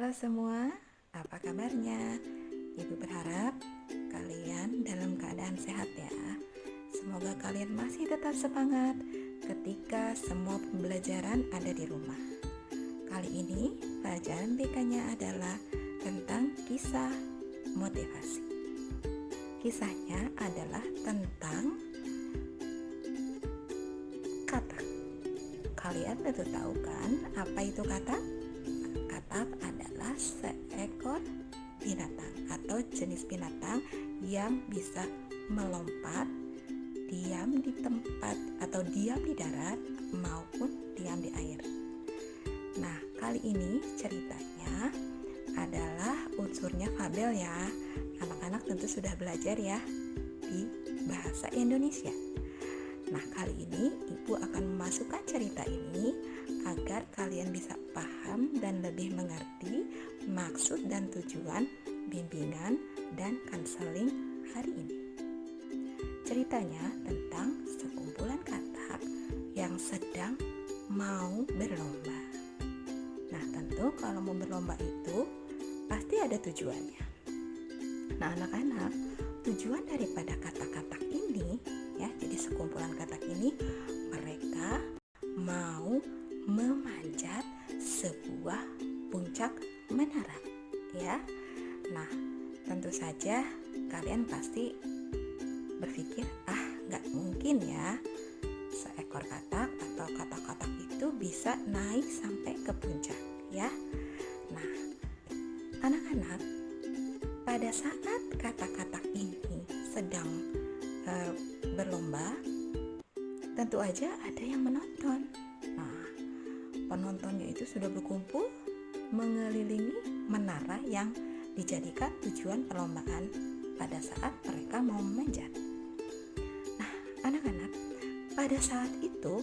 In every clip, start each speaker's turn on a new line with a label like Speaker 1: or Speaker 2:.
Speaker 1: Halo semua, apa kabarnya? Ibu berharap kalian dalam keadaan sehat ya. Semoga kalian masih tetap semangat ketika semua pembelajaran ada di rumah. Kali ini pelajaran BK-nya adalah tentang kisah motivasi. Kisahnya adalah tentang katak. Kalian tentu tahu kan apa itu katak? Katak adalah seekor binatang atau jenis binatang yang bisa melompat, diam di tempat atau diam di darat maupun diam di air. Nah, kali ini ceritanya adalah unsurnya fabel ya. Anak-anak tentu sudah belajar ya di bahasa Indonesia. Nah, kali ini Ibu akan memasukkan cerita ini agar kalian bisa paham dan lebih mengerti maksud dan tujuan bimbingan dan konseling hari ini. Ceritanya tentang sekumpulan katak yang sedang mau berlomba. Nah, tentu kalau mau berlomba itu pasti ada tujuannya. Nah, anak-anak, tujuan daripada katak-katak ini ya, jadi sekumpulan katak ini mereka mau memanjat sebuah puncak menara ya. Nah, tentu saja kalian pasti berpikir, nggak mungkin ya seekor katak atau katak-katak itu bisa naik sampai ke puncak ya. Nah, anak-anak, pada saat katak-katak ini sedang berlomba, tentu aja ada yang menonton. Nah, penontonnya itu sudah berkumpul mengelilingi menara yang dijadikan tujuan perlombaan pada saat mereka mau memanjat. Nah, anak-anak, pada saat itu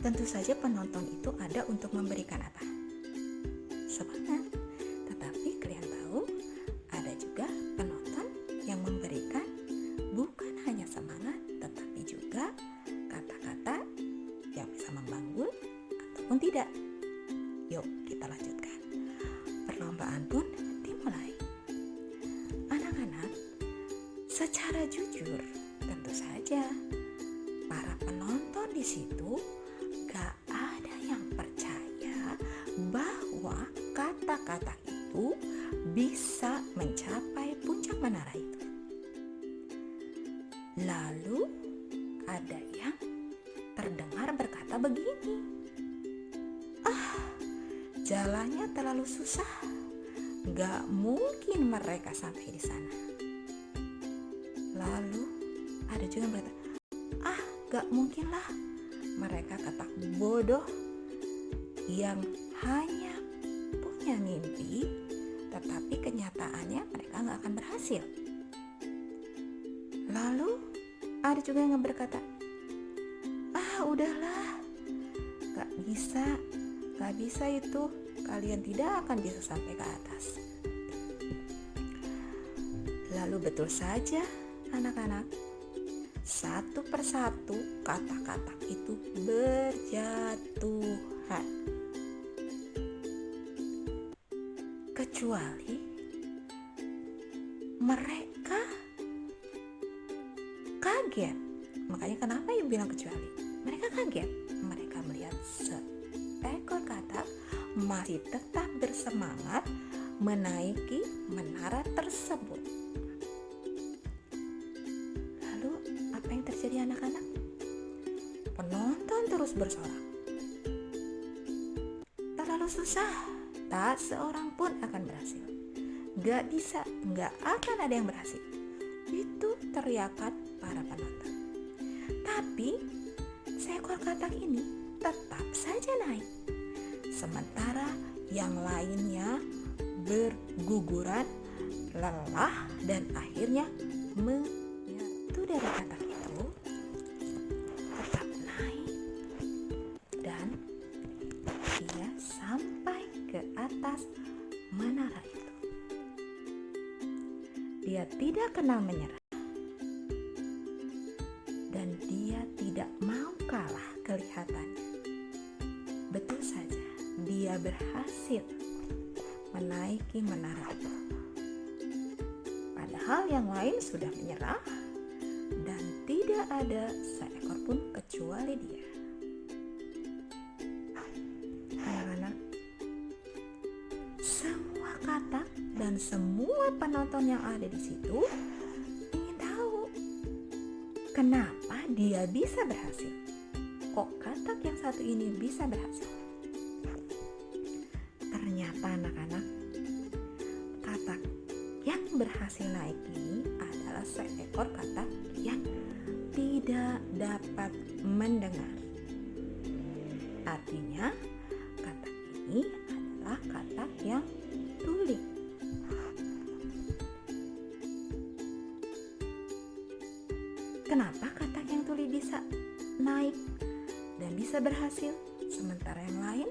Speaker 1: tentu saja penonton itu ada untuk memberikan apa? Semangat. Tetapi kalian tahu, ada juga penonton yang memberikan bukan hanya semangat, tetapi juga kata-kata yang bisa membangun ataupun tidak. Yuk kita lanjutkan. Perlombaan pun dimulai. Anak-anak, secara jujur tentu saja para penonton di situ gak ada yang percaya bahwa kata-kata itu bisa mencapai puncak menara itu. Lalu ada yang terdengar berkata begini, jalannya terlalu susah, gak mungkin mereka sampai di sana. Lalu ada juga yang berkata, gak mungkin lah, mereka katak bodoh yang hanya punya mimpi, tetapi kenyataannya mereka gak akan berhasil. Lalu ada juga yang berkata, udahlah, gak bisa itu, kalian tidak akan bisa sampai ke atas. Lalu betul saja anak-anak, satu persatu kata-kata itu berjatuhan. Kecuali mereka kaget. Makanya kenapa ibu bilang kecuali? Mereka kaget. Mereka melihat seekor katak masih tetap bersemangat menaiki menara tersebut. Lalu apa yang terjadi anak-anak? Penonton terus bersorak, terlalu susah, tak seorang pun akan berhasil. Gak bisa, gak akan ada yang berhasil. Itu teriakan para penonton. Tapi seekor katak ini tetap saja naik, sementara yang lainnya berguguran, lelah, dan akhirnya menyatu dari katak itu, tetap naik, dan dia sampai ke atas menara itu. Dia tidak kenal menyerah, dan dia tidak mau kalah kelihatannya. Betul saja, dia berhasil menaiki menara itu. Padahal yang lain sudah menyerah dan tidak ada seekor pun kecuali dia. Anak-anak, semua katak dan semua penonton yang ada di situ ingin tahu kenapa dia bisa berhasil. Kok katak yang satu ini bisa berhasil? Ternyata anak-anak, katak yang berhasil naik ini adalah seekor katak yang tidak dapat mendengar. Artinya, katak ini adalah katak yang tuli. Kenapa katak yang tuli bisa naik dan bisa berhasil, sementara yang lain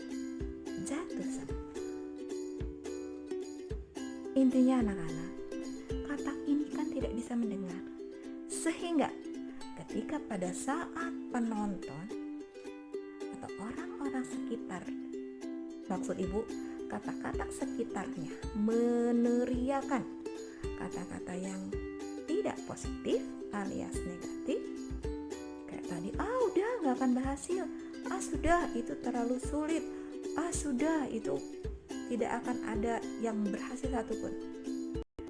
Speaker 1: jatuh semua? Intinya anak-anak, katak ini kan tidak bisa mendengar, sehingga ketika pada saat penonton atau orang-orang sekitar, maksud ibu kata-kata sekitarnya meneriakan kata-kata yang tidak positif alias negatif, kayak tadi, udah gak akan berhasil, sudah itu terlalu sulit, sudah itu tidak akan ada yang berhasil satupun.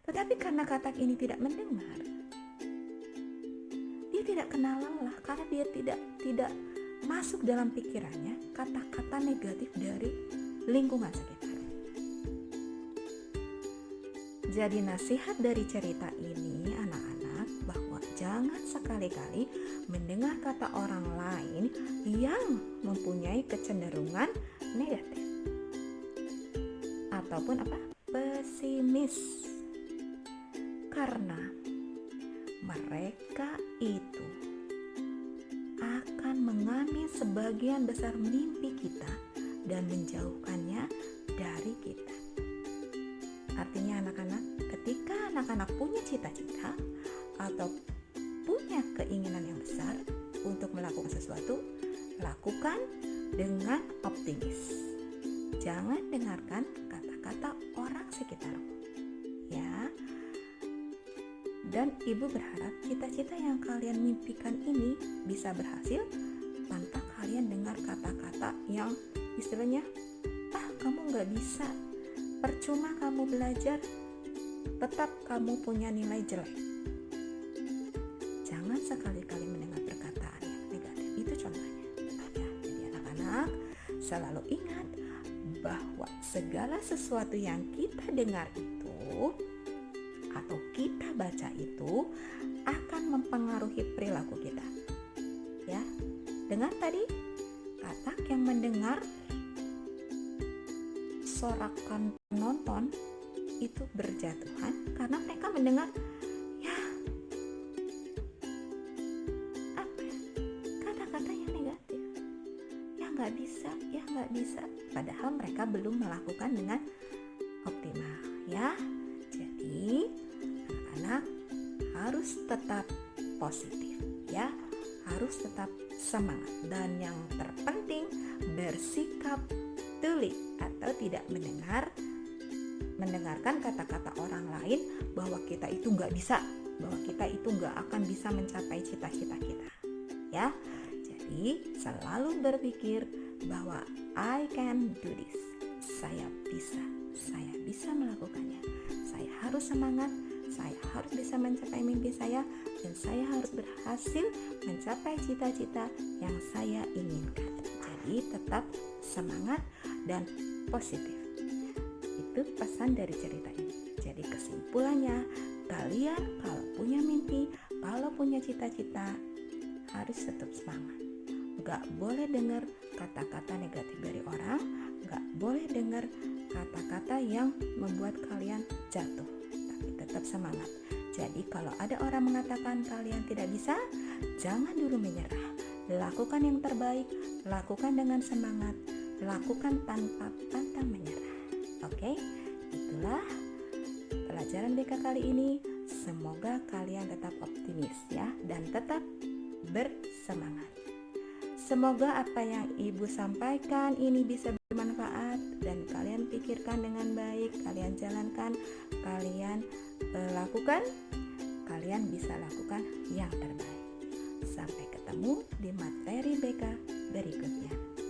Speaker 1: Tetapi karena katak ini tidak mendengar, dia tidak kenal lelah karena dia tidak masuk dalam pikirannya kata-kata negatif dari lingkungan sekitar. Jadi nasihat dari cerita ini anak-anak, bahwa jangan sekali-kali mendengar kata orang lain yang mempunyai kecenderungan negatif ataupun pesimis, karena mereka itu akan mengambil sebagian besar mimpi kita dan menjauhkannya dari kita. Artinya anak-anak, ketika anak-anak punya cita-cita atau punya keinginan yang besar untuk melakukan sesuatu, lakukan dengan optimis. Jangan dengarkan kata-kata orang sekitar, ya. Dan ibu berharap cita-cita yang kalian mimpikan ini bisa berhasil tanpa kalian dengar kata-kata yang istilahnya, kamu gak bisa, percuma kamu belajar, tetap kamu punya nilai jelek. Jangan sekali-kali mendengar perkataan yang negatif, itu contohnya. Ya, jadi anak-anak selalu ingat bahwa segala sesuatu yang kita dengar itu atau kita baca itu akan mempengaruhi perilaku kita. Ya, dengar tadi, katak yang mendengar sorakan penonton itu berjatuhan karena mereka mendengar kata-kata yang negatif, nggak bisa, padahal mereka belum melakukan dengan optimal, ya. Jadi anak-anak harus tetap positif, ya, harus tetap semangat, dan yang terpenting bersikap tuli atau tidak mendengarkan kata-kata orang lain bahwa kita itu nggak bisa, bahwa kita itu nggak akan bisa mencapai cita-cita kita, ya. Jadi selalu berpikir bahwa I can do this, saya bisa melakukannya, saya harus semangat, saya harus bisa mencapai mimpi saya, dan saya harus berhasil mencapai cita-cita yang saya inginkan. Jadi tetap semangat dan positif. Itu pesan dari cerita ini. Jadi kesimpulannya, kalian kalau punya mimpi, kalau punya cita-cita, harus tetap semangat. Gak boleh dengar kata-kata negatif dari orang, gak boleh dengar kata-kata yang membuat kalian jatuh, tapi tetap semangat. Jadi kalau ada orang mengatakan kalian tidak bisa, jangan dulu menyerah. Lakukan yang terbaik, lakukan dengan semangat, lakukan tanpa pantang menyerah. Oke, itulah pelajaran BK kali ini. Semoga kalian tetap optimis, ya, dan tetap bersemangat. Semoga apa yang Ibu sampaikan ini bisa bermanfaat dan kalian pikirkan dengan baik, kalian jalankan, kalian lakukan, kalian bisa lakukan yang terbaik. Sampai ketemu di materi BK berikutnya.